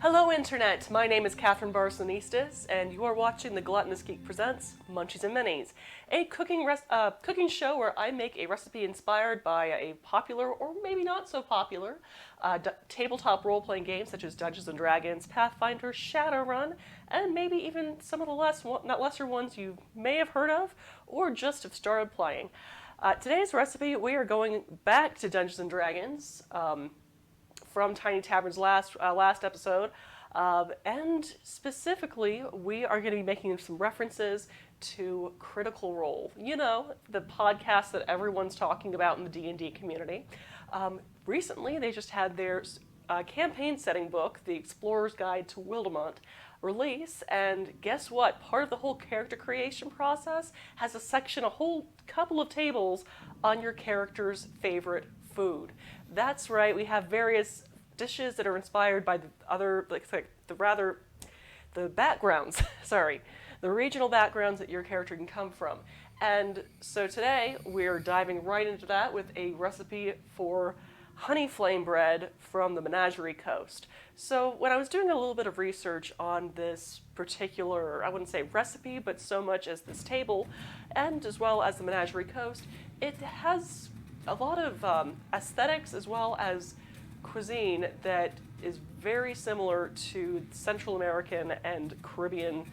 Hello Internet, my name is Catherine Barsonistis, and you are watching the Gluttonous Geek presents Munchies and Minis, a cooking show where I make a recipe inspired by a popular, or maybe not so popular, tabletop role-playing games such as Dungeons & Dragons, Pathfinder, Shadowrun, and maybe even some of the lesser ones you may have heard of, or just have started playing. Today's recipe, we are going back to Dungeons & Dragons, from Tiny Tavern's last episode, and specifically, we are going to be making some references to Critical Role. You know, the podcast that everyone's talking about in the D&D community. Recently, they just had their campaign setting book, The Explorer's Guide to Wildemont, release, and guess what? Part of the whole character creation process has a whole couple of tables on your character's favorite food. That's right, we have various dishes that are inspired by the backgrounds, sorry, the regional backgrounds that your character can come from. And so today we're diving right into that with a recipe for Honeyflame bread from the Menagerie Coast. So when I was doing a little bit of research on this particular, I wouldn't say recipe, but so much as this table, and as well as the Menagerie Coast, it has a lot of aesthetics as well as cuisine that is very similar to Central American and Caribbean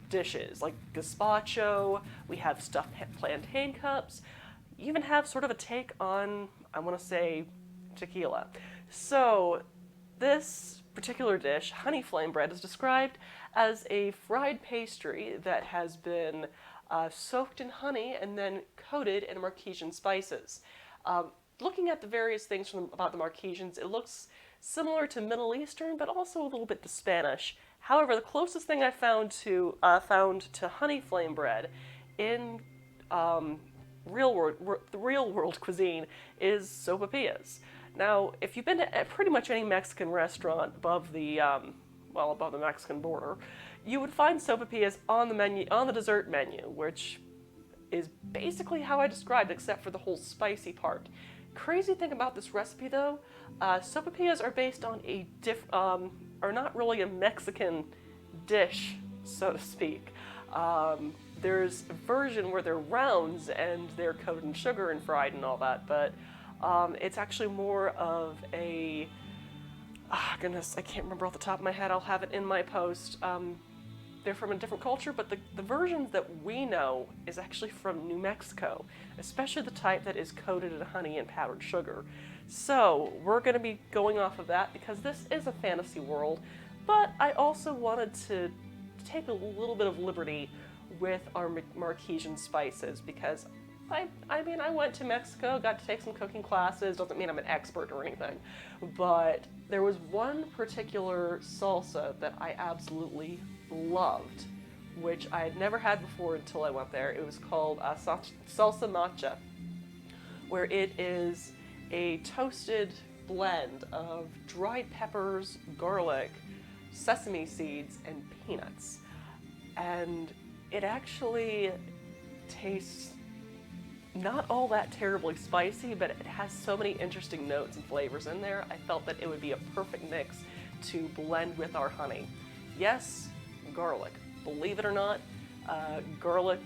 dishes, like gazpacho. We have stuffed plantain cups. You even have sort of a take on, I want to say, tequila. So this particular dish, Honeyflame bread, is described as a fried pastry that has been soaked in honey and then coated in Marquesian spices. Looking at the various things about the Marquesians, it looks similar to Middle Eastern, but also a little bit to Spanish. However, the closest thing I found to Honeyflame bread in real world cuisine is sopapillas. Now, if you've been to pretty much any Mexican restaurant above the Mexican border, you would find sopapillas on the dessert menu, which is basically how I described it, except for the whole spicy part. Crazy thing about this recipe, though, sopapillas are based on are not really a Mexican dish, so to speak. There's a version where they're rounds and they're coated in sugar and fried and all that, but it's actually more of a, goodness, I can't remember off the top of my head. I'll have it in my post. They're from a different culture, but the versions that we know is actually from New Mexico, especially the type that is coated in honey and powdered sugar. So we're going to be going off of that because this is a fantasy world, but I also wanted to take a little bit of liberty with our Marquesian spices because I went to Mexico, got to take some cooking classes, doesn't mean I'm an expert or anything, but there was one particular salsa that I absolutely loved, which I had never had before until I went there. It was called salsa macha, where it is a toasted blend of dried peppers, garlic, sesame seeds, and peanuts. And it actually tastes not all that terribly spicy, but it has so many interesting notes and flavors in there. I felt that it would be a perfect mix to blend with our honey. Yes, garlic. Believe it or not, garlic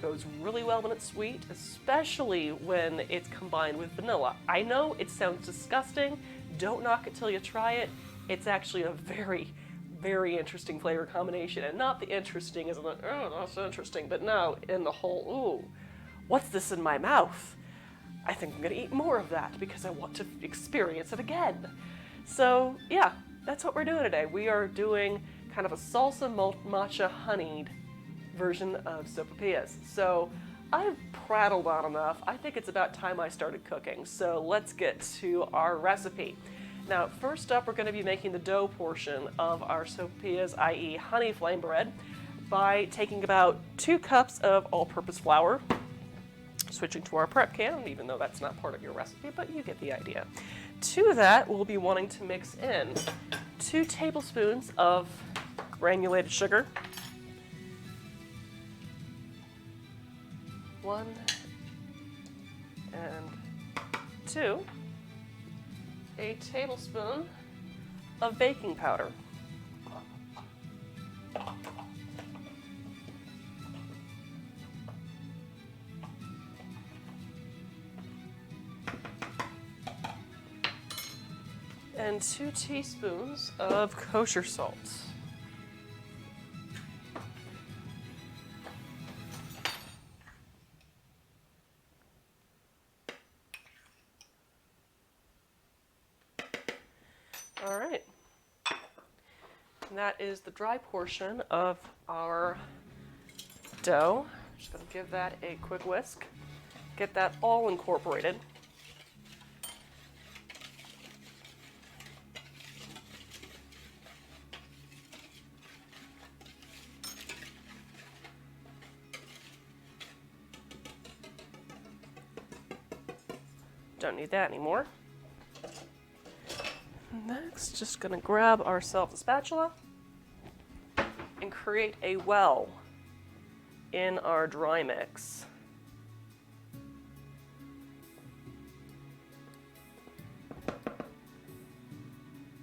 goes really well when it's sweet, especially when it's combined with vanilla. I know it sounds disgusting. Don't knock it till you try it. It's actually a very, very interesting flavor combination, and not the interesting as in the, oh, that's interesting, but no, in the whole, ooh, what's this in my mouth? I think I'm gonna eat more of that because I want to experience it again. So yeah, that's what we're doing today. We are doing kind of a salsa matcha honeyed version of sopapillas. So I've prattled on enough. I think it's about time I started cooking. So let's get to our recipe. Now, first up, we're going to be making the dough portion of our sopapillas, i.e. Honeyflame bread, by taking about 2 cups of all-purpose flour, switching to our prep can, even though that's not part of your recipe, but you get the idea. To that, we'll be wanting to mix in 2 tablespoons of granulated sugar, 1 and 2, a tablespoon of baking powder. And 2 teaspoons of kosher salt. All right. And that is the dry portion of our dough. Just going to give that a quick whisk. Get that all incorporated. Don't need that anymore. Next, just gonna grab ourselves a spatula and create a well in our dry mix.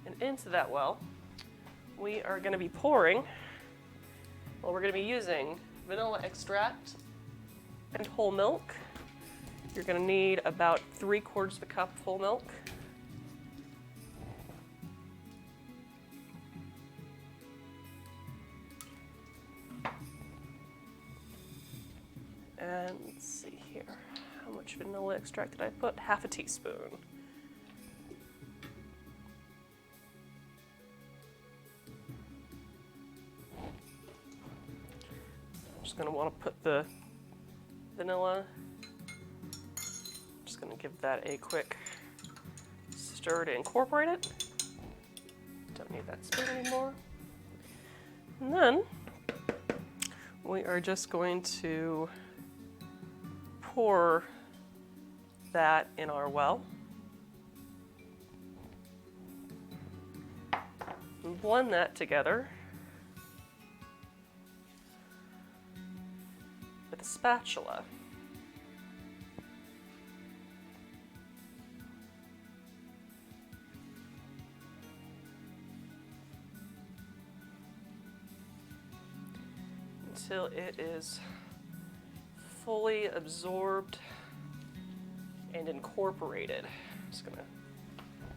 And into that well, we are gonna be pouring, well, we're gonna be using vanilla extract and whole milk. You're going to need about 3/4 of a cup of whole milk. And let's see here. How much vanilla extract did I put? 1/2 teaspoon. I'm just going to want to put the vanilla. Just going to give that a quick stir to incorporate it. Don't need that spoon anymore. And then we are just going to pour that in our well. And blend that together with a spatula. Until it is fully absorbed and incorporated. Just gonna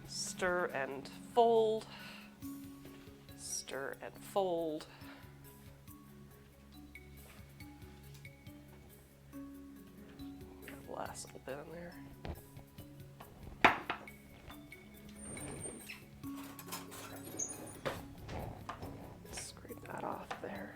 stir and fold, stir and fold. Last little bit in there. Scrape that off there.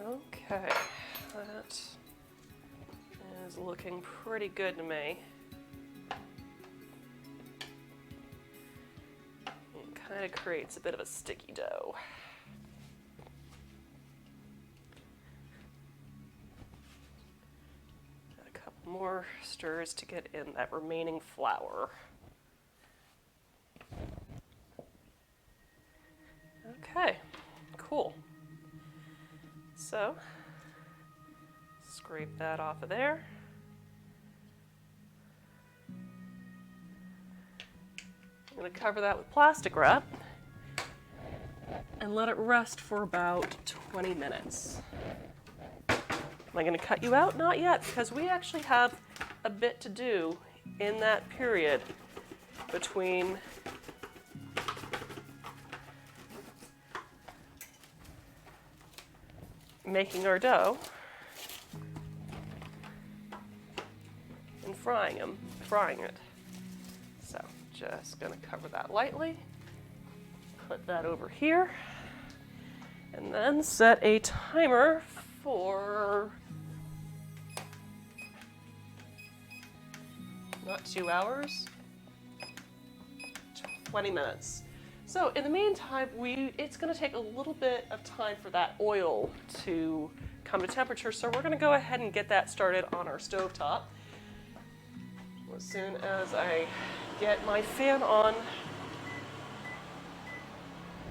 Okay, that is looking pretty good to me. It kind of creates a bit of a sticky dough. Got a couple more stirs to get in that remaining flour. Okay, cool. So, scrape that off of there. I'm going to cover that with plastic wrap and let it rest for about 20 minutes. Am I going to cut you out? Not yet, because we actually have a bit to do in that period between making our dough and frying it. So just gonna cover that lightly, put that over here, and then set a timer for not 2 hours, 20 minutes. So in the meantime, it's going to take a little bit of time for that oil to come to temperature, so we're going to go ahead and get that started on our stovetop. As soon as I get my fan on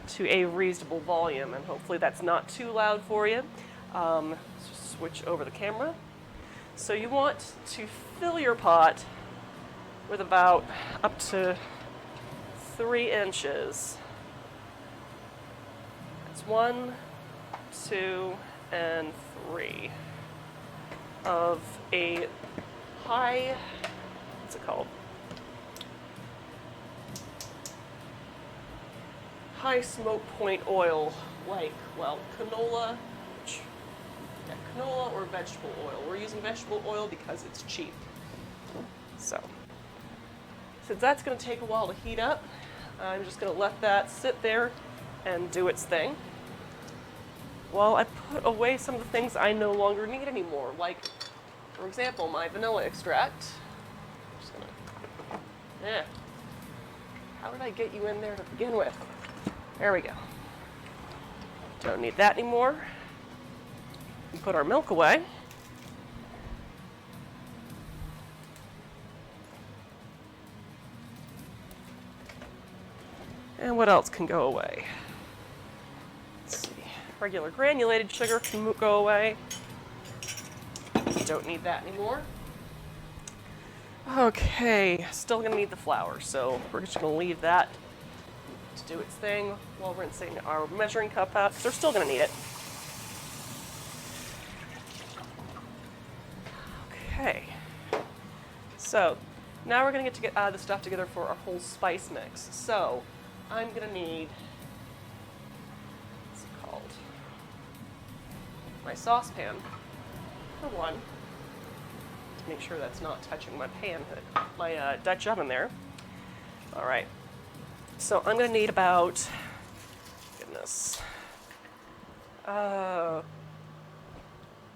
to a reasonable volume, and hopefully that's not too loud for you. Let's just switch over the camera. So you want to fill your pot with about up to 3 inches. It's 1, 2, and 3 of a high, what's it called? High smoke point oil, like, well, canola, canola or vegetable oil. We're using vegetable oil because it's cheap. So, since that's going to take a while to heat up, I'm just going to let that sit there and do its thing. While I put away some of the things I no longer need anymore, like, for example, my vanilla extract. I'm just gonna, how did I get you in there to begin with? There we go. Don't need that anymore. We put our milk away. And what else can go away? Let's see. Regular granulated sugar can go away. Don't need that anymore. Okay, still gonna need the flour, so we're just gonna leave that to do its thing while rinsing our measuring cup out, because we're still gonna need it. Okay, so now we're gonna get to get the stuff together for our whole spice mix. So I'm gonna need, what's it called? My saucepan, for one. Make sure that's not touching my pan, my Dutch oven there. All right, so I'm gonna need about, goodness,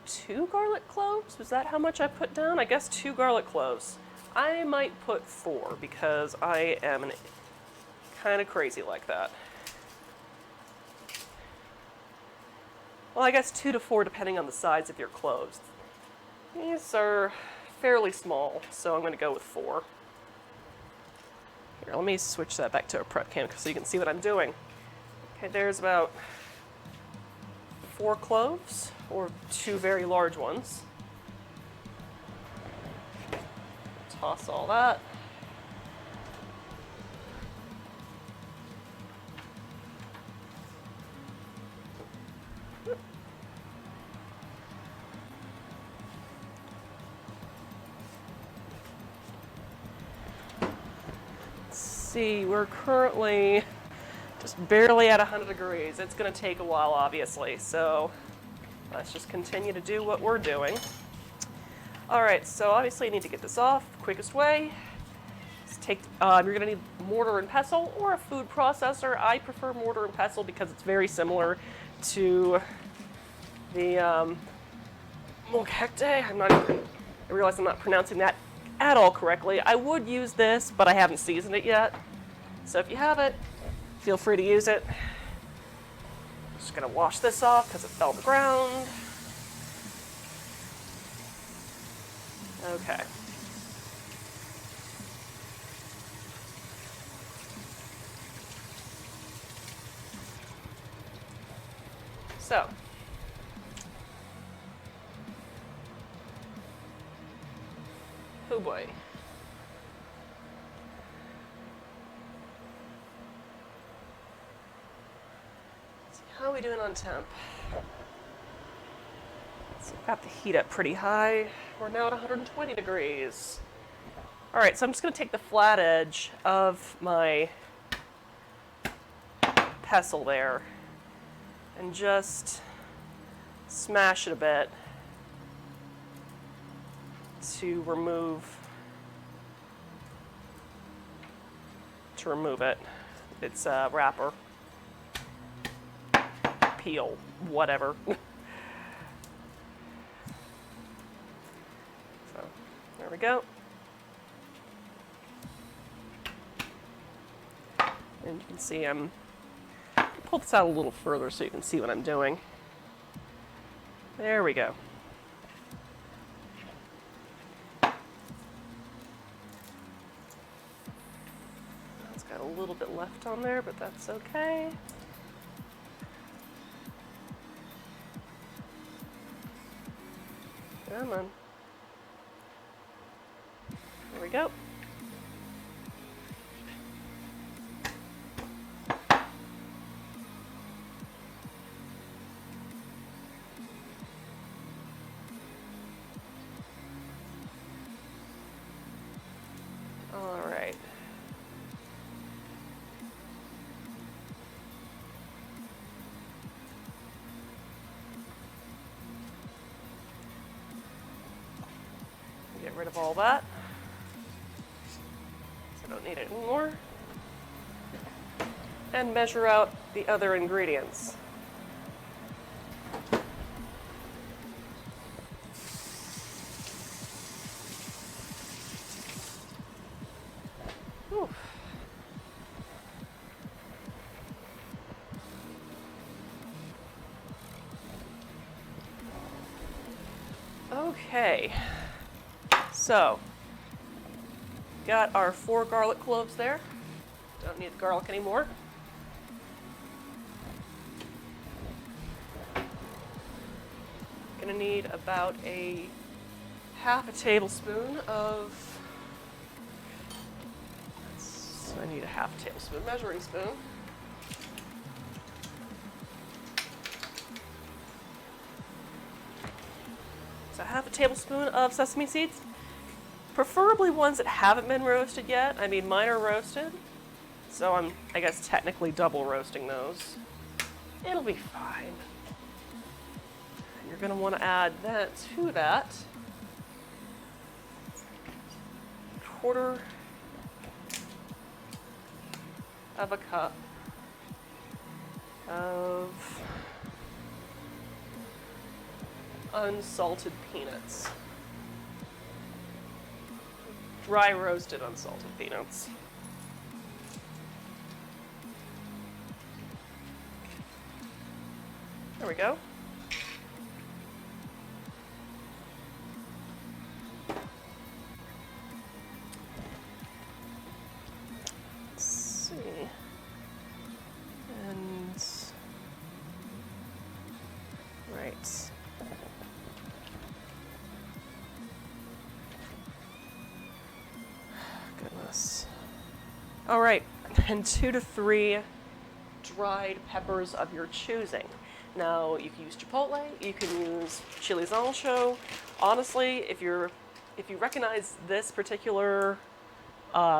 2 garlic cloves? Was that how much I put down? I guess 2 garlic cloves. I might put 4 because I am kind of crazy like that. Well, I guess 2 to 4 depending on the size of your cloves. These are fairly small, so I'm going to go with 4. Here, let me switch that back to a prep can so you can see what I'm doing. Okay, there's about 4 cloves, or 2 very large ones. Toss all that. See, we're currently just barely at 100 degrees. It's going to take a while, obviously, so let's just continue to do what we're doing. All right, so obviously you need to get this off the quickest way. You're going to need mortar and pestle or a food processor. I prefer mortar and pestle because it's very similar to the molcajete. I realize I'm not pronouncing that at all correctly. I would use this, but I haven't seasoned it yet. So if you have it, feel free to use it. I'm just gonna wash this off because it fell to the ground. Okay. So, oh boy. Let's see, how are we doing on temp? So I've got the heat up pretty high. We're now at 120 degrees. All right, so I'm just going to take the flat edge of my pestle there and just smash it a bit to remove it. It's a wrapper, peel, whatever. So there we go. And you can see pull this out a little further so you can see what I'm doing. There we go. It's got a little bit left on there, but that's okay. Come on. There we go. All right. Get rid of all that. So I don't need it anymore. And measure out the other ingredients. Whew. Okay. So, got our 4 garlic cloves there. Don't need the garlic anymore. Gonna need about a half a tablespoon of, I need a half tablespoon measuring spoon. So half a tablespoon of sesame seeds. Preferably ones that haven't been roasted yet. I mean, mine are roasted, so I'm, I guess, technically double roasting those. It'll be fine. You're going to want to add that to that. 1/4 of a cup of unsalted peanuts. Dry roasted unsalted peanuts. There we go. Let's see. And right. Goodness. All right, and 2 to 3 dried peppers of your choosing. Now, you can use chipotle, you can use chilies ancho. Honestly, if you recognize this particular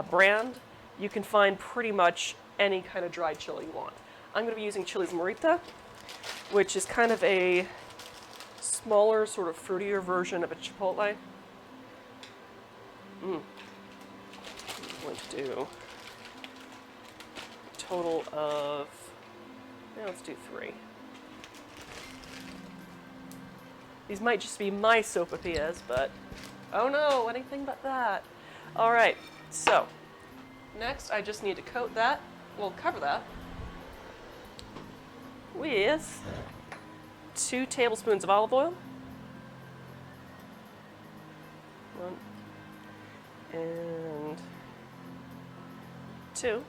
brand, you can find pretty much any kind of dried chili you want. I'm going to be using chilies morita, which is kind of a smaller, sort of fruitier version of a chipotle. I'm going to do a total of, let's do 3. These might just be my sopapillas, but oh no, anything but that. All right, so next I just need to coat that, well, cover that with 2 tablespoons of olive oil. 1 and 2.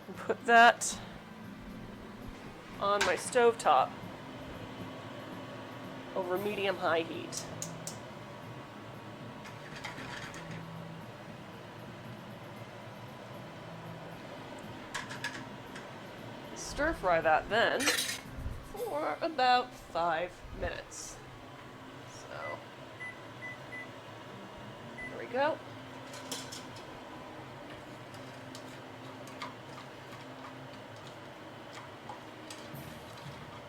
And put that on my stovetop over medium-high heat. Stir fry that then for about 5 minutes. So, there we go.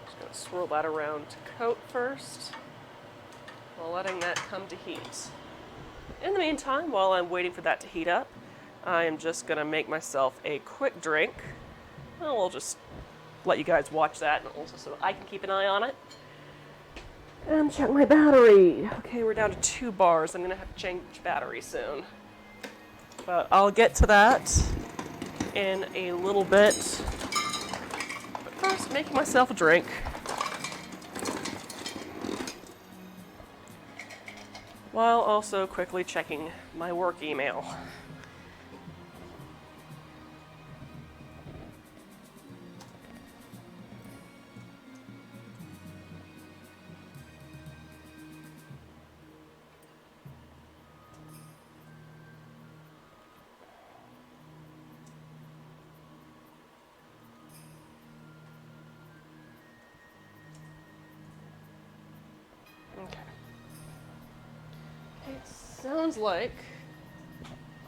Just gonna swirl that around to coat first, while letting that come to heat. In the meantime, while I'm waiting for that to heat up, I am just gonna make myself a quick drink. Well, we'll just let you guys watch that, and also so I can keep an eye on it. And check my battery. Okay, we're down to 2 bars. I'm gonna have to change battery soon. But I'll get to that in a little bit. But first, making myself a drink. While also quickly checking my work email. Okay. It sounds like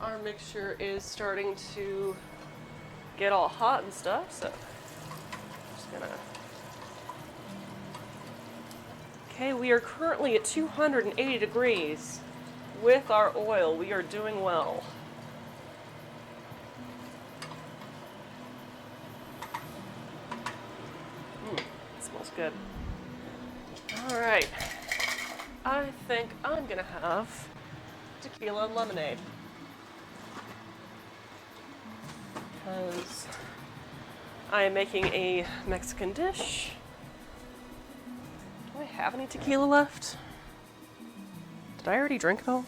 our mixture is starting to get all hot and stuff, so just gonna... Okay, we are currently at 280 degrees. With our oil, we are doing well. It smells good. All right. I think I'm gonna have tequila and lemonade. Because I am making a Mexican dish. Do I have any tequila left? Did I already drink it all?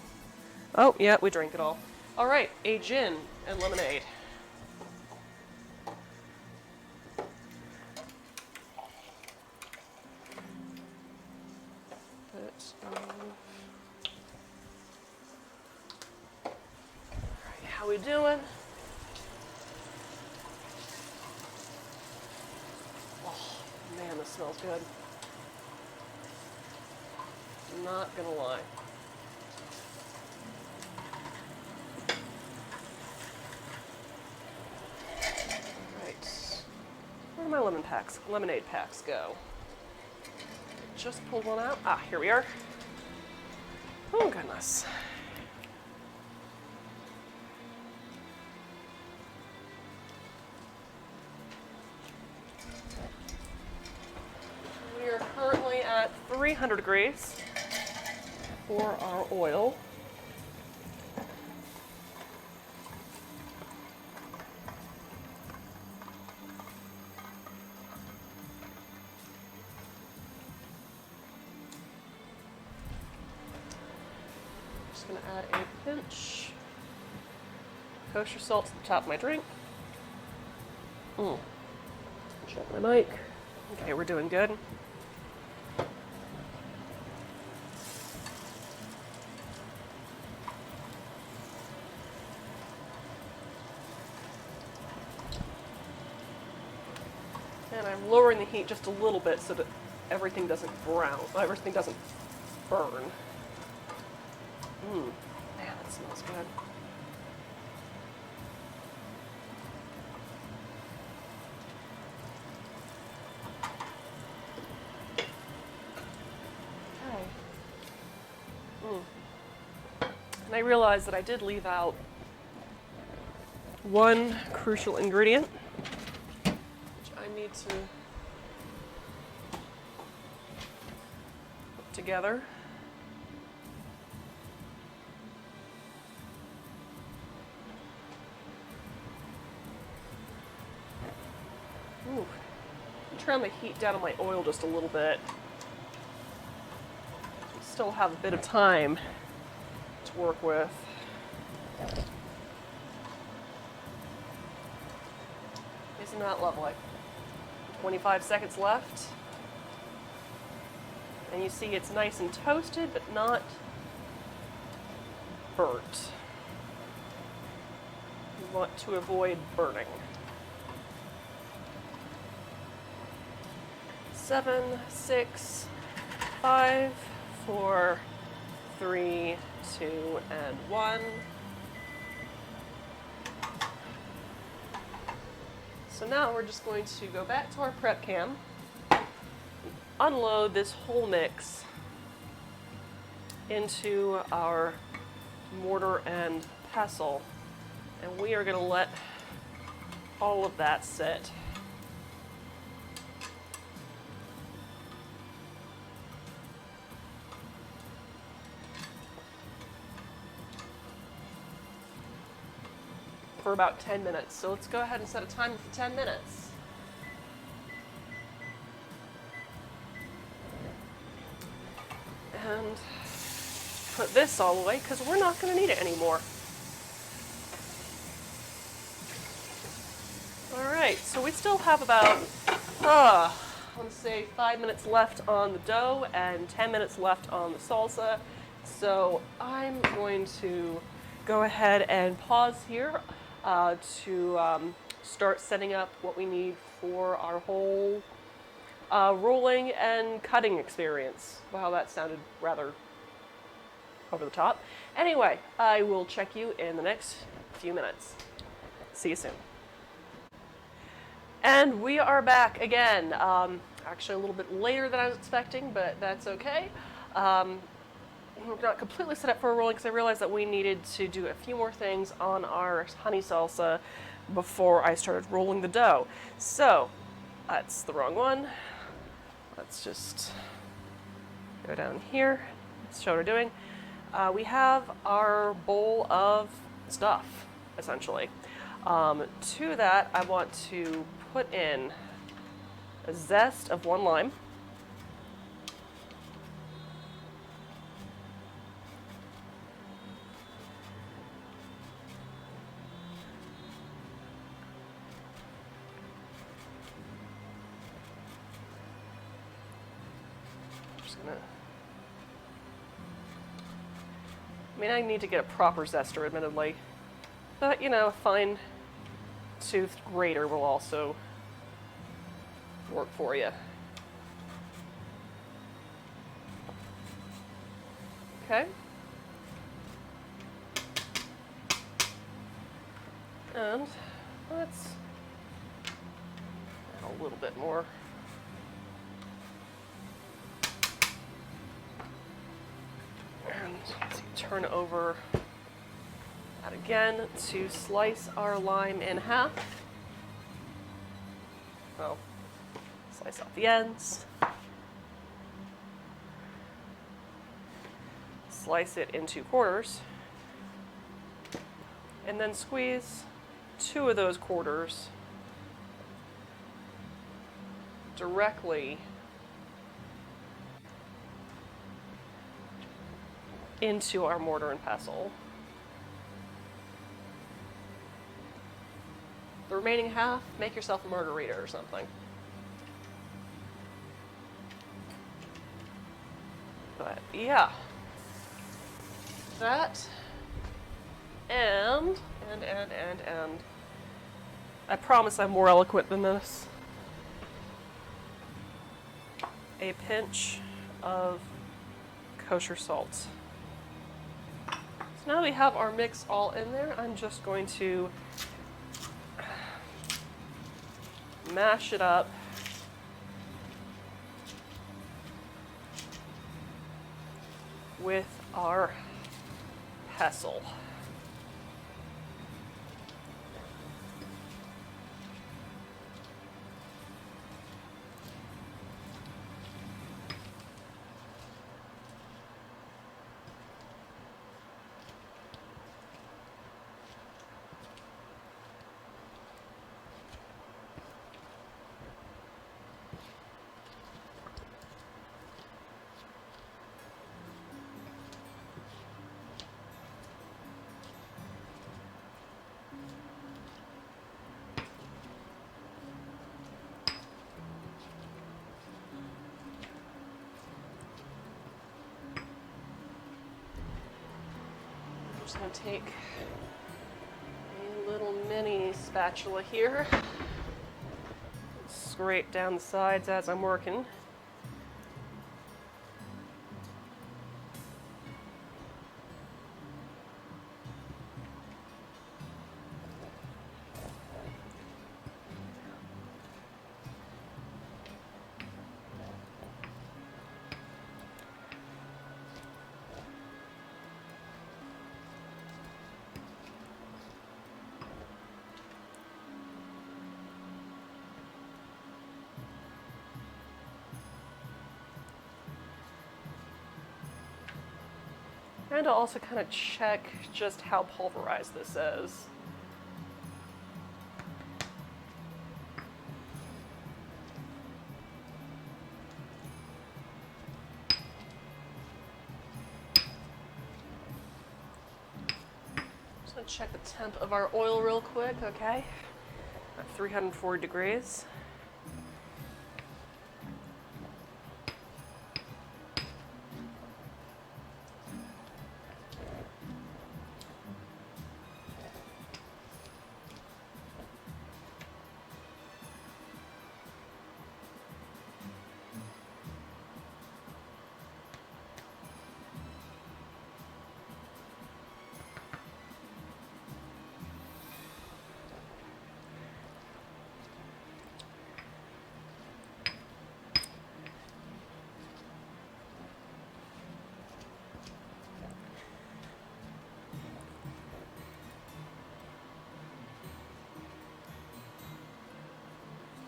Oh, yeah, we drank it all. All right, a gin and lemonade. How we doing? Oh, man, this smells good. Not gonna lie. Right. Where do my lemonade packs go? Just pulled one out. Ah, here we are. Oh, goodness. We are currently at 300 degrees for our oil. Just going to add a pinch kosher salt to the top of my drink. Check my mic. Okay, we're doing good. And I'm lowering the heat just a little bit so that everything doesn't burn. Man, that smells good. Okay. And I realized that I did leave out one crucial ingredient, which I need to put together. Ooh. Turn the heat down on my oil just a little bit. Still have a bit of time to work with. Isn't that lovely? 25 seconds left. And you see it's nice and toasted, but not burnt. You want to avoid burning. 7, 6, 5, 4, 3, 2, and 1. So now we're just going to go back to our prep can, unload this whole mix into our mortar and pestle, and we are going to let all of that sit. for about 10 minutes. So let's go ahead and set a timer for 10 minutes. And put this all away because we're not going to need it anymore. Alright, so we still have about, I want to say 5 minutes left on the dough and 10 minutes left on the salsa. So I'm going to go ahead and pause here to start setting up what we need for our whole rolling and cutting experience. Wow, that sounded rather over the top. Anyway, I will check you in the next few minutes. See you soon. And we are back again. Actually a little bit later than I was expecting, but that's okay. We're not completely set up for a rolling because I realized that we needed to do a few more things on our honey salsa before I started rolling the dough. So, that's the wrong one. Let's just go down here. Let's show what we're doing. We have our bowl of stuff, essentially. To that, I want to put in a zest of 1 lime. I mean, I need to get a proper zester, admittedly. But, you know, a fine-toothed grater will also work for you. Okay. And let's add a little bit more. And let's turn over that again to slice our lime in half. Well, slice off the ends. Slice it into quarters. And then squeeze 2 of those quarters directly into our mortar and pestle. The remaining half, make yourself a margarita or something. But yeah, that and I promise I'm more eloquent than this. A pinch of kosher salt. So now we have our mix all in there, I'm just going to mash it up with our pestle. I'm just going to take a little mini spatula here, scrape down the sides as I'm working. And I'll also kind of check just how pulverized this is. I'll check the temp of our oil real quick, okay? At 340 degrees.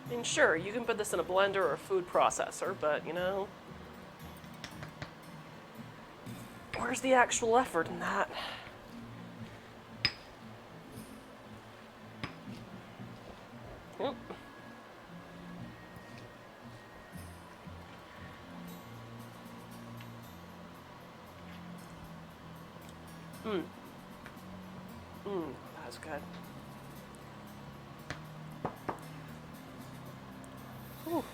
I mean, sure, you can put this in a blender or a food processor, but, you know, where's the actual effort in that? Yep. That's good. Ooh.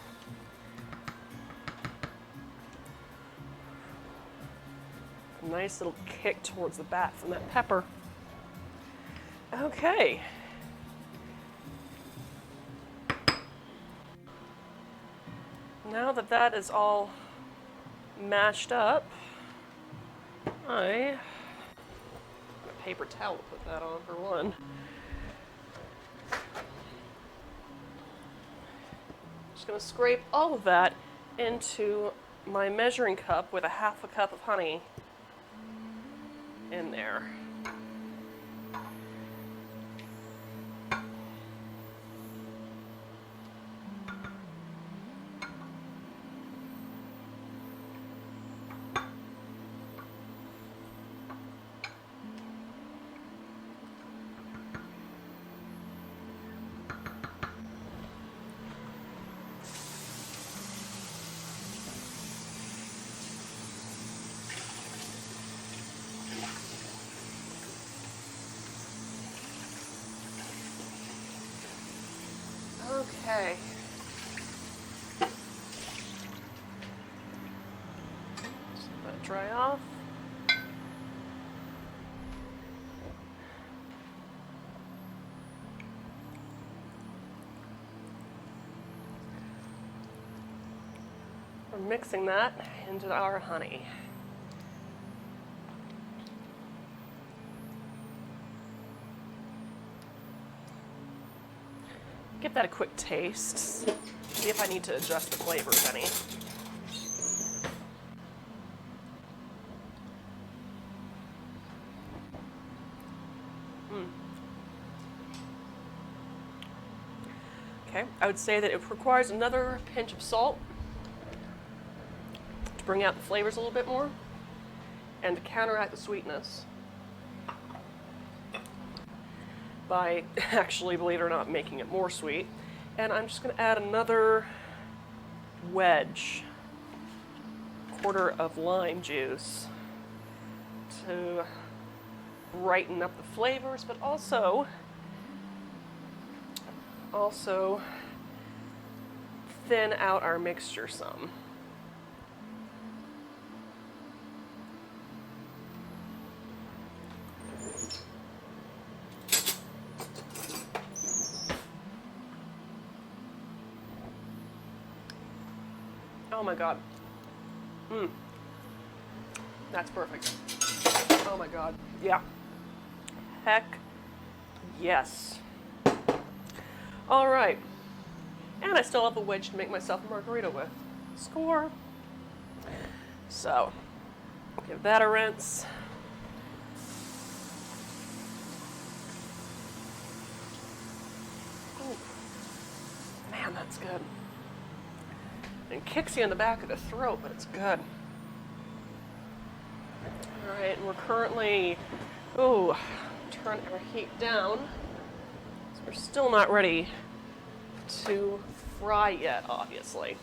Nice little kick towards the bat from that pepper. Okay. Now that that is all mashed up, I got a paper towel to put that on for one. Just going to scrape all of that into my measuring cup with a half a cup of honey in there. Okay. Just let that dry off. We're mixing that into our honey. Give that a quick taste. See if I need to adjust the flavors any. Okay, I would say that it requires another pinch of salt to bring out the flavors a little bit more and to counteract the sweetness by actually, believe it or not, making it more sweet. And I'm just going to add another quarter of lime juice to brighten up the flavors, but also thin out our mixture some. Oh my God. That's perfect. Oh my God. Yeah. Heck yes. All right. And I still have a wedge to make myself a margarita with. Score. So, give that a rinse. Ooh. Man, that's good. It kicks you in the back of the throat, but it's good. All right, and we're currently, turn our heat down. So we're still not ready to fry yet, obviously.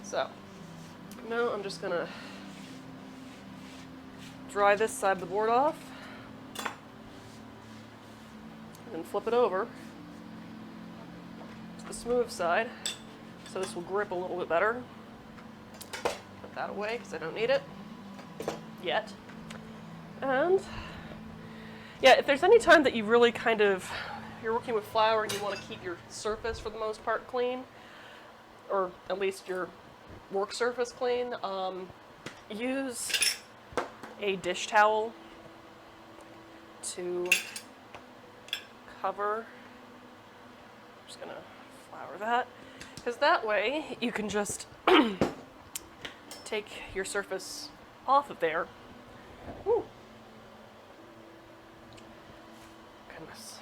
So, now I'm just gonna dry this side of the board off. and flip it over to the smooth side. So this will grip a little bit better. Put that away because I don't need it yet. And yeah, if there's any time that you really you're working with flour and you want to keep your surface for the most part clean, or at least your work surface clean, use a dish towel to cover. I'm just gonna flour that, because that way you can just take your surface off of there. Ooh. Goodness.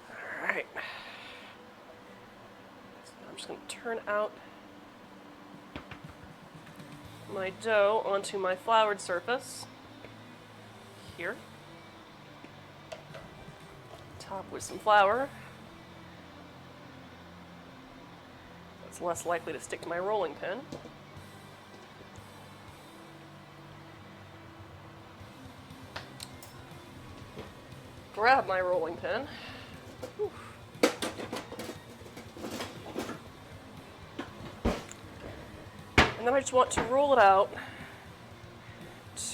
All right. So I'm just going to turn out my dough onto my floured surface here. Top with some flour. It's less likely to stick to my rolling pin. Grab my rolling pin. Whew. And then I just want to roll it out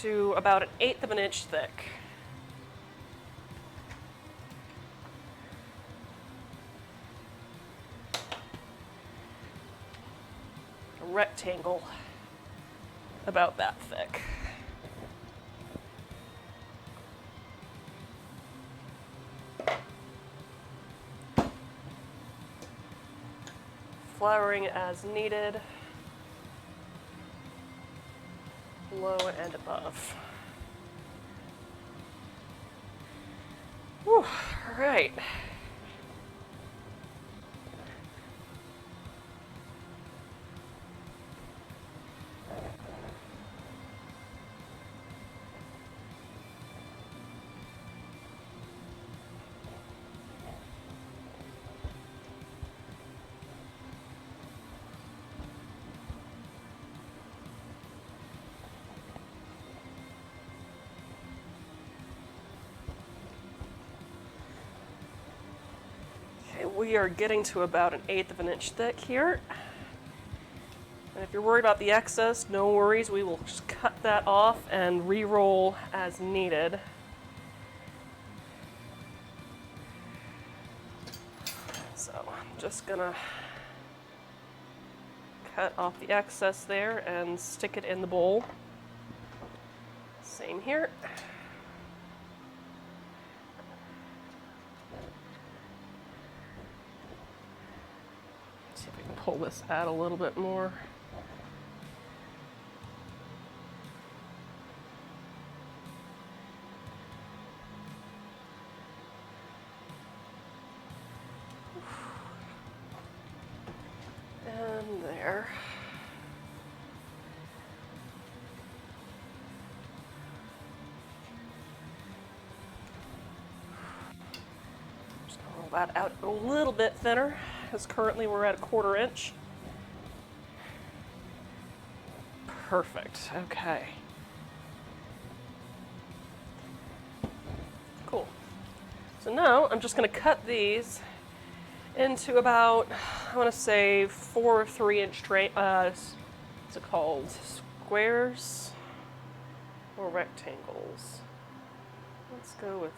to about 1/8 of an inch thick. A rectangle about that thick. Flouring as needed, below and above. Whew, all right. We are getting to about 1/8 of an inch thick here. And if you're worried about the excess, no worries. We will just cut that off and re-roll as needed. So I'm just gonna cut off the excess there and stick it in the bowl. Same here. Pull this out a little bit more. And there. Just gonna roll that out a little bit thinner, because currently we're at 1/4 inch. Perfect, okay. Cool. So now I'm just gonna cut these into about, I wanna say 4 3-inch what's it called? Squares or rectangles? Let's go with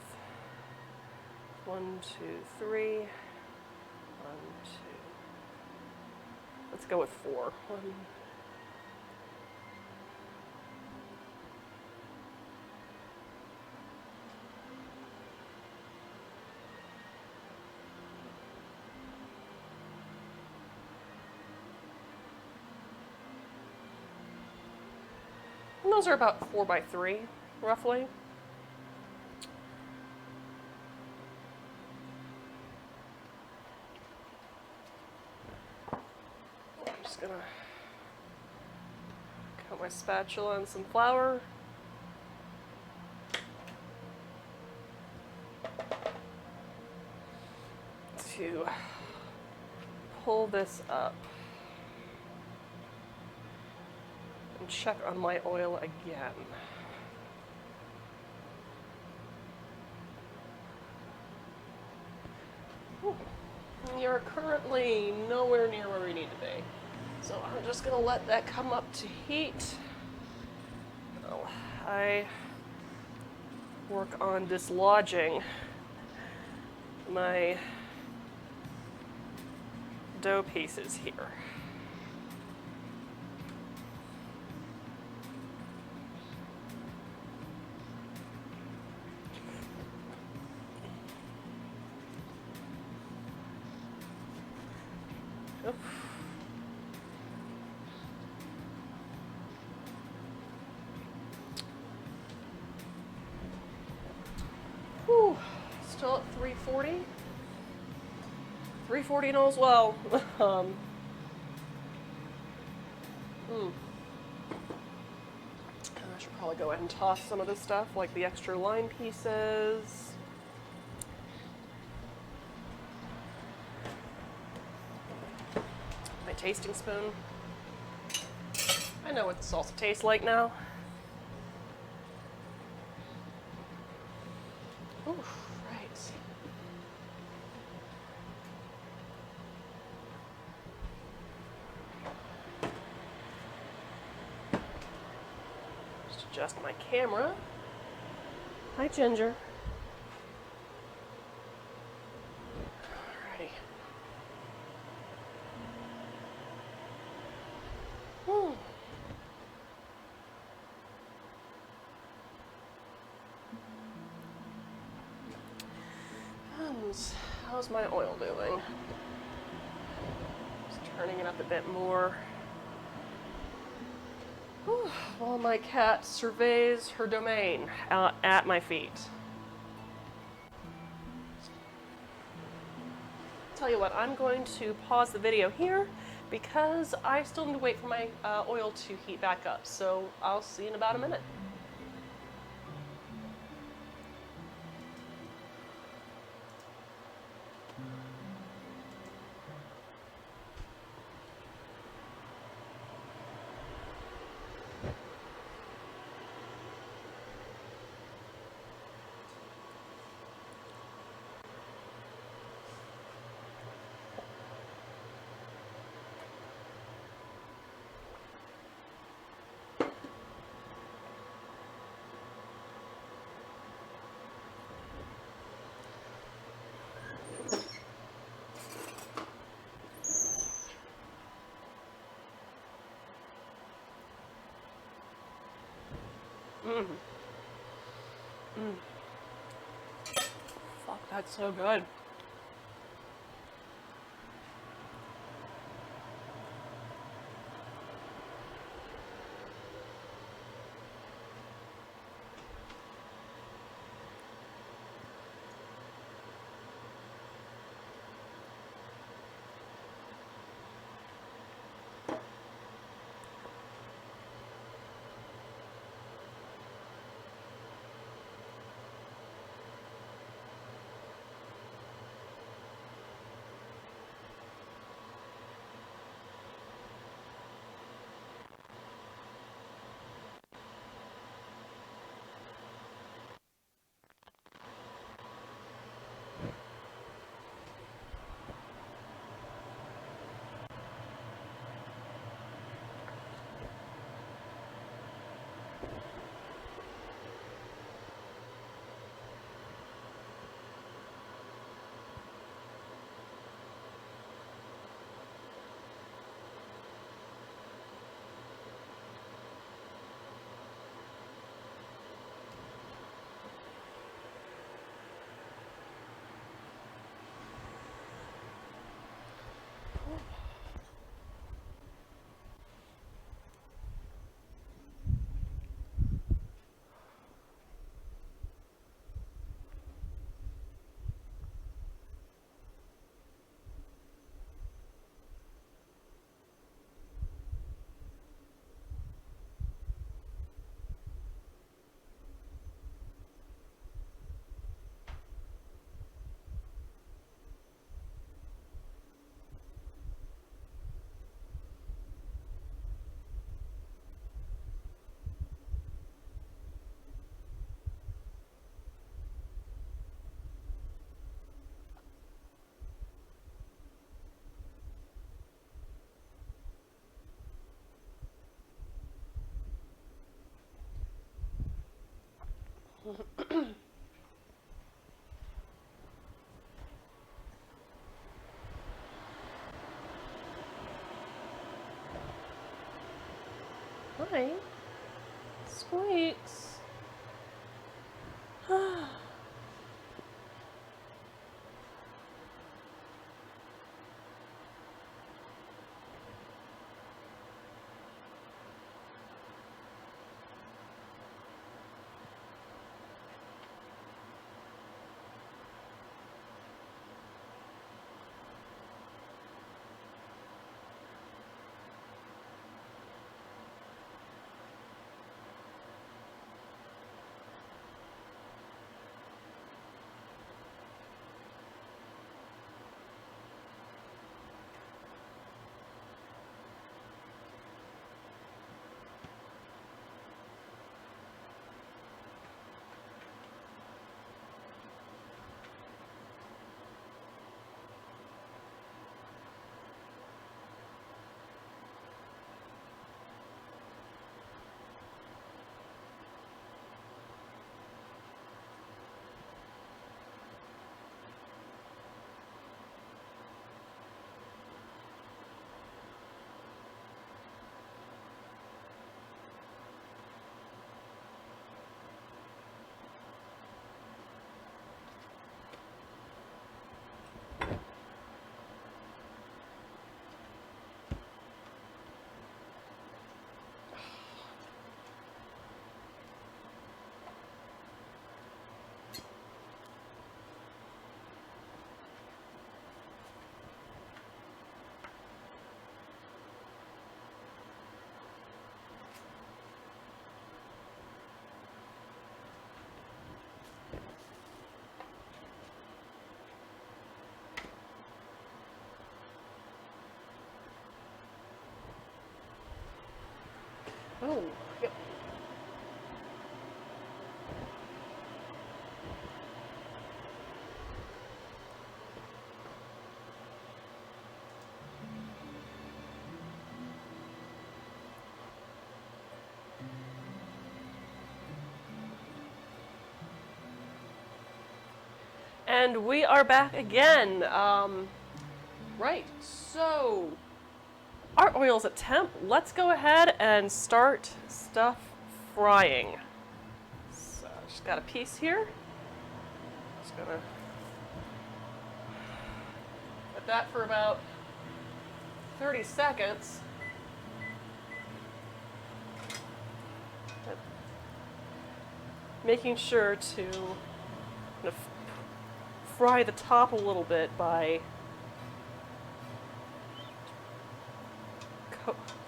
1, 2, 3. 1, 2. Let's go with 4. 1. And those are about 4 by 3, roughly. I'm just gonna cut my spatula and some flour. To pull this up. and check on my oil again. Ooh. You're currently nowhere near where we need to be. So I'm just going to let that come up to heat. Well, I work on dislodging my dough pieces here. Oop. Whew. Still at 340. 340 and all's well. I should probably go ahead and toss some of this stuff, like the extra line pieces. My tasting spoon. I know what the salsa tastes like now. Ooh, right. Just adjust my camera. Hi, Ginger. Alrighty. Whew. How's my oil doing? Just turning it up a bit more. Whew. While my cat surveys her domain at my feet. Tell you what, I'm going to pause the video here because I still need to wait for my oil to heat back up. So I'll see you in about a minute. Fuck, that's so good. Hi. Squeaks. Oh, yep. And we are back again. Right, so our oil's at temp. Let's go ahead and start stuff frying. So just got a piece here. Just gonna let that for about 30 seconds. Making sure to kind of fry the top a little bit by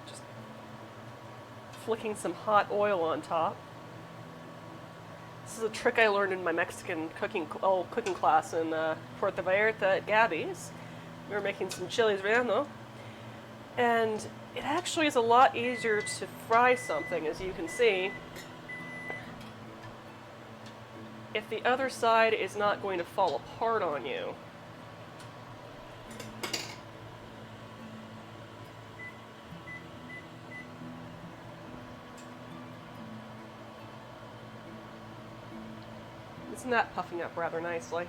just flicking some hot oil on top. This is a trick I learned in my Mexican cooking class in Puerto Vallarta at Gabby's. We were making some chiles relleno, and it actually is a lot easier to fry something, as you can see, if the other side is not going to fall apart on you. Isn't that puffing up rather nicely?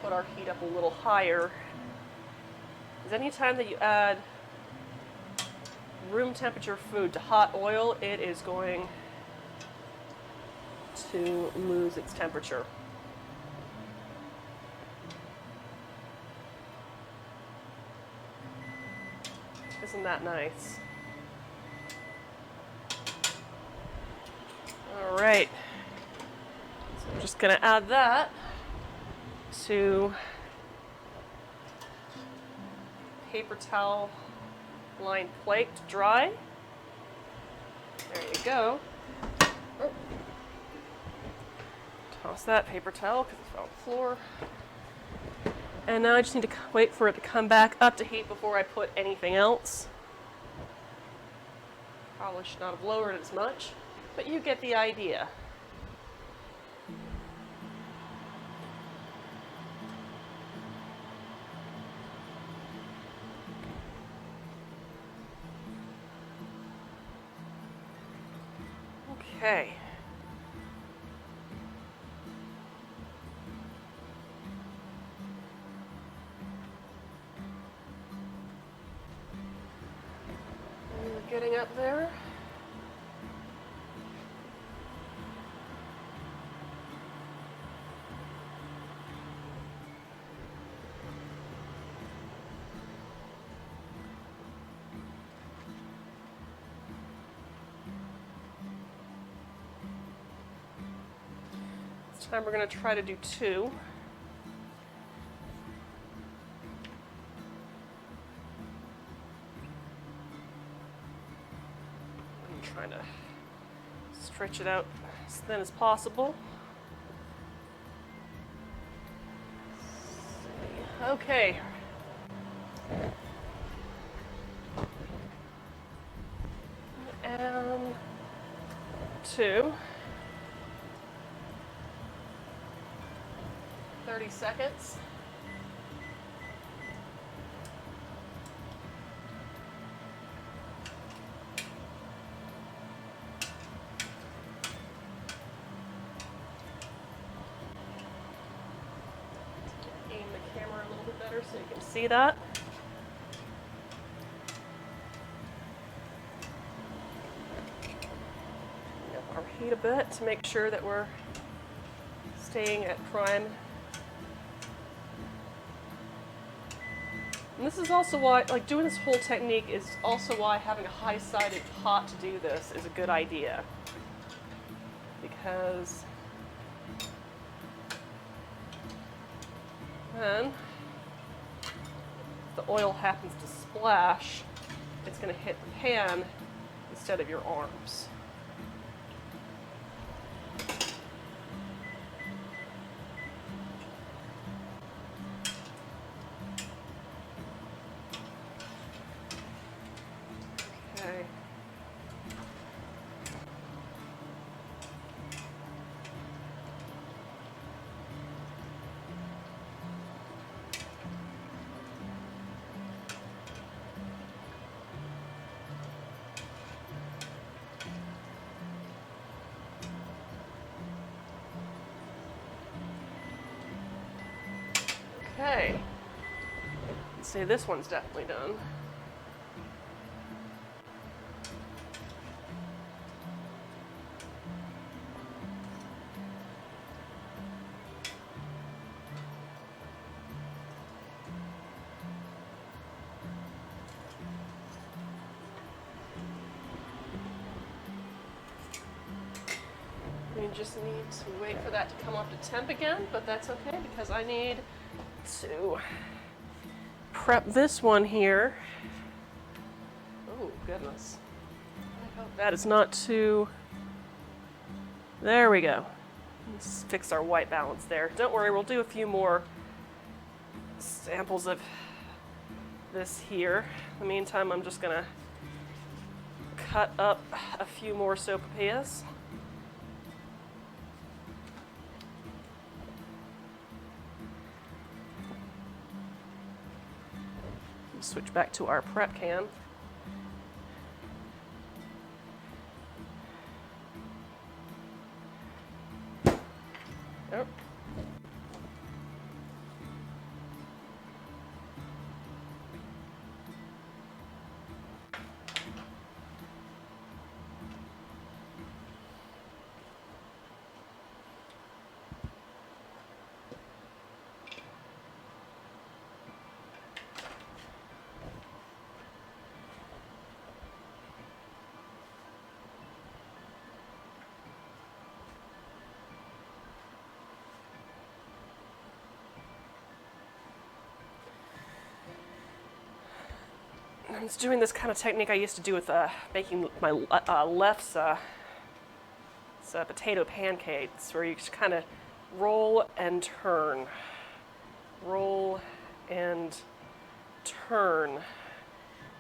Put our heat up a little higher. Because any time that you add room temperature food to hot oil, it is going to lose its temperature. Isn't that nice? All right. So I'm just going to add that to paper towel lined plate to dry. There you go. Oh. Toss that paper towel because it's on the floor. And now I just need to wait for it to come back up to heat before I put anything else. Probably should not have lowered it as much, but you get the idea. Okay. heating up there. This time we're going to try to do 2. Trying to stretch it out as thin as possible. Okay. And 2. 30 seconds. So you can see that. Up our heat a bit to make sure that we're staying at prime. And this is also why, like, doing this whole technique is also why having a high-sided pot to do this is a good idea. Because then the oil happens to splash, it's going to hit the pan instead of your arms. Okay. Okay, let's say this one's definitely done. We just need to wait for that to come up to temp again, but that's okay because I need to prep this one here. Oh, goodness. I hope that is not too... There we go. Let's fix our white balance there. Don't worry, we'll do a few more samples of this here. In the meantime, I'm just going to cut up a few more sopapillas. Switch back to our prep can. Oh. I was doing this kind of technique I used to do with making my lefts potato pancakes, where you just kind of roll and turn. Roll and turn.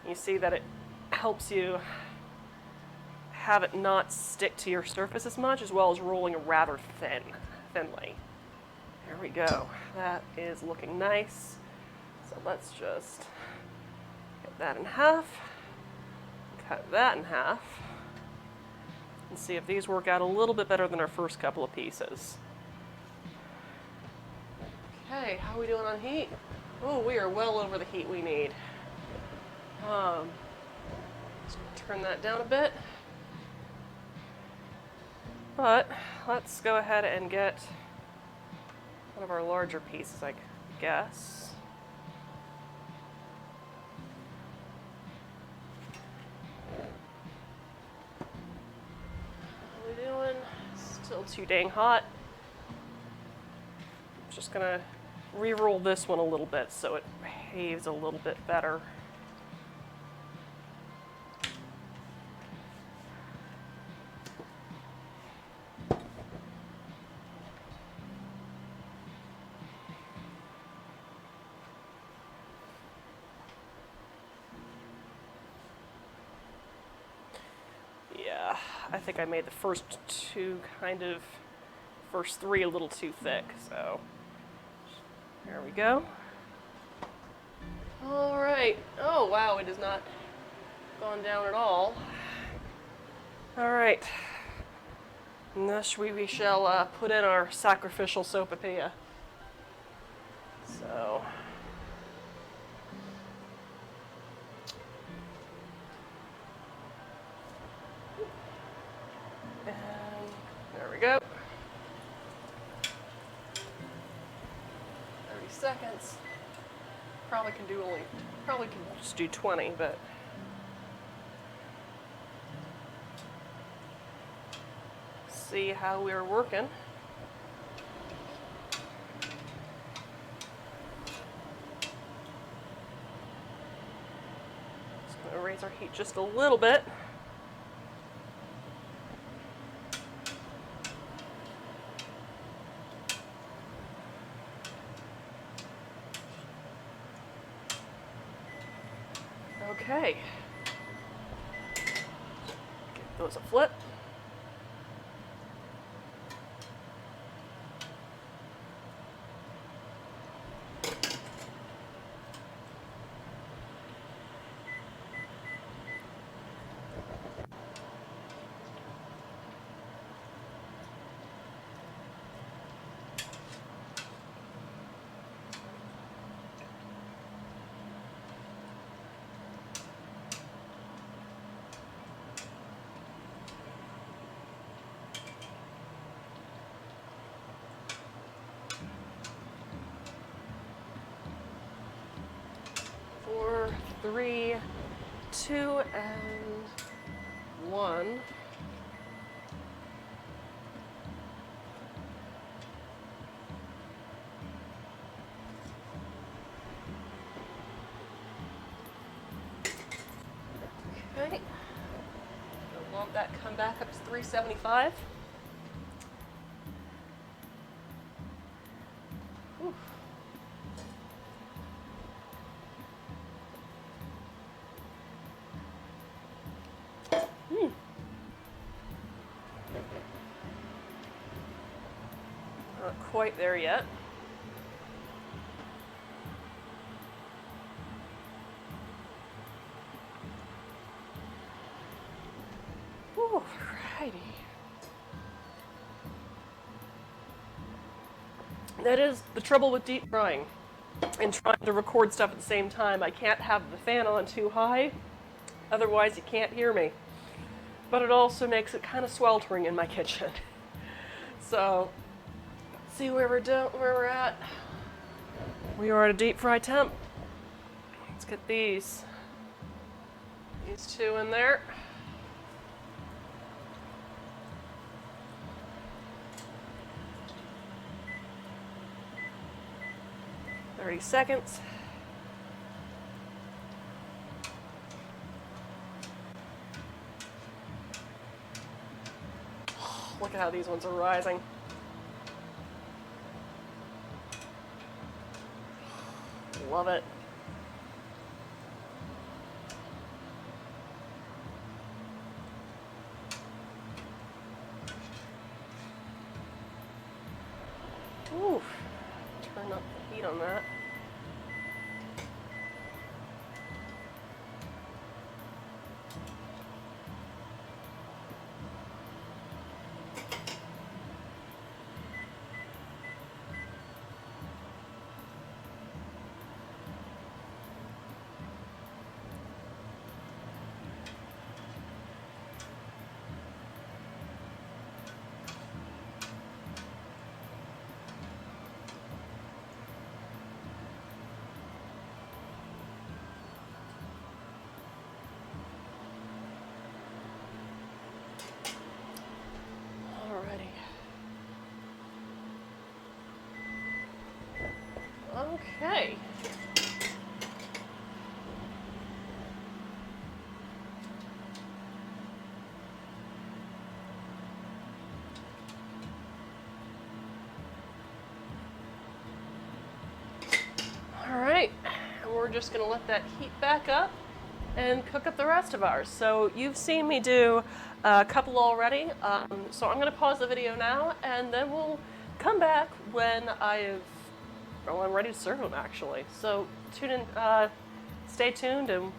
You see that it helps you have it not stick to your surface as much, as well as rolling rather thinly. There we go. That is looking nice. So let's just cut that in half, cut that in half, and see if these work out a little bit better than our first couple of pieces. Okay, how are we doing on heat? Oh, we are well over the heat we need. Just gonna turn that down a bit. But let's go ahead and get one of our larger pieces, I guess. What are we doing? Still too dang hot. I'm just gonna re-roll this one a little bit so it behaves a little bit better. Yeah, I think I made the first three a little too thick, so there we go. All right. Oh, wow, it has not gone down at all. All right. Thus we shall put in our sacrificial sopapilla. So. And there we go. 30 seconds. Probably can just do 20, but. See how we're working. Just going to raise our heat just a little bit. Okay. Give those a flip. Four, three, two, and one. Okay. Don't want that come back up to 375. Whew. Not quite there yet. Alrighty. That is the trouble with deep frying and trying to record stuff at the same time. I can't have the fan on too high, otherwise you can't hear me. But it also makes it kind of sweltering in my kitchen. So, let's see where we're at. We are at a deep fry temp. Let's get these two in there. Thirty seconds. Look at how these ones are rising. Love it. Ooh, turn up the heat on that. Okay. All right, and we're just gonna let that heat back up and cook up the rest of ours. So you've seen me do a couple already, so I'm gonna pause the video now, and then we'll come back when I'm ready to serve them actually. So tune in, stay tuned, and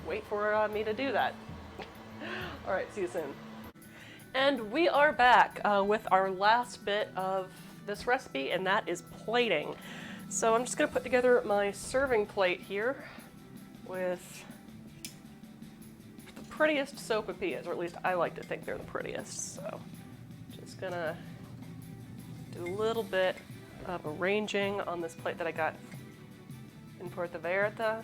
wait for me to do that. All right, see you soon. And we are back with our last bit of this recipe, and that is plating. So I'm just gonna put together my serving plate here with the prettiest sopapillas, or at least I like to think they're the prettiest. So just gonna do a little bit of arranging on this plate that I got in Puerto Vallarta.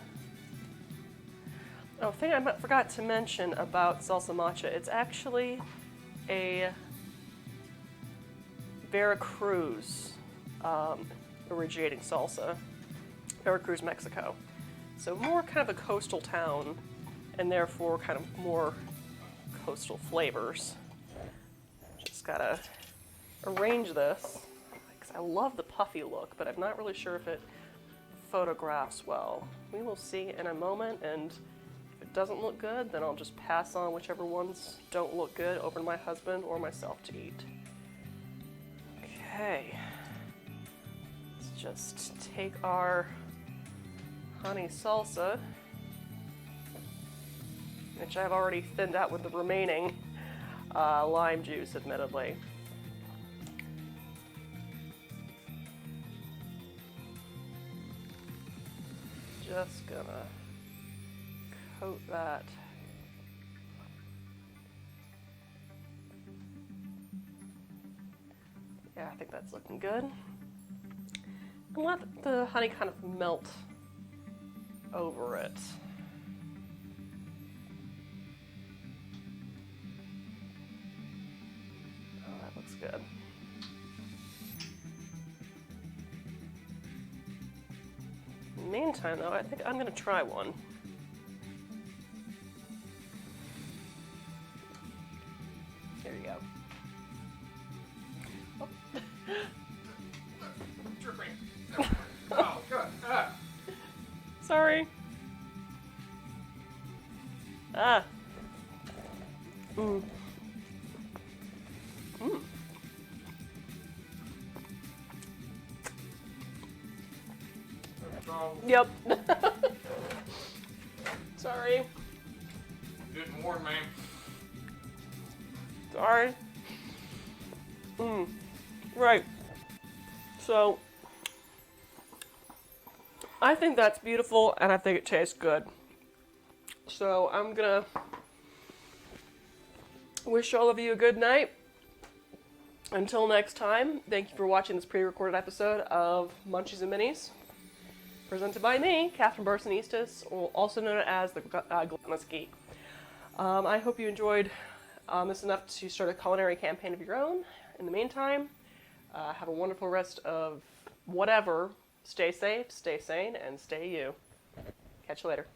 Oh, thing I forgot to mention about salsa macha, it's actually a Veracruz originating salsa, Veracruz, Mexico. So more kind of a coastal town, and therefore kind of more coastal flavors. Just gotta arrange this, because I love the puffy look, but I'm not really sure if it photographs well. We will see in a moment, and if it doesn't look good, then I'll just pass on whichever ones don't look good over to my husband or myself to eat. Okay. Let's just take our honey salsa, which I've already thinned out with the remaining lime juice, admittedly. Just gonna coat that. Yeah, I think that's looking good. And let the honey kind of melt over it. Oh, that looks good. In the meantime, though, I think I'm going to try one. There you go. Oh, good. Sorry. Ah. Mm. Mm. So, Yep. Sorry. you didn't warn me. Sorry. Right. So, I think that's beautiful, and I think it tastes good. So, I'm gonna wish all of you a good night. Until next time, thank you for watching this pre-recorded episode of Munchies and Minis, presented by me, Catherine Barsonistas, also known as the Gluttonous Geek. I hope you enjoyed this enough to start a culinary campaign of your own. In the meantime, have a wonderful rest of whatever. Stay safe, stay sane, and stay you. Catch you later.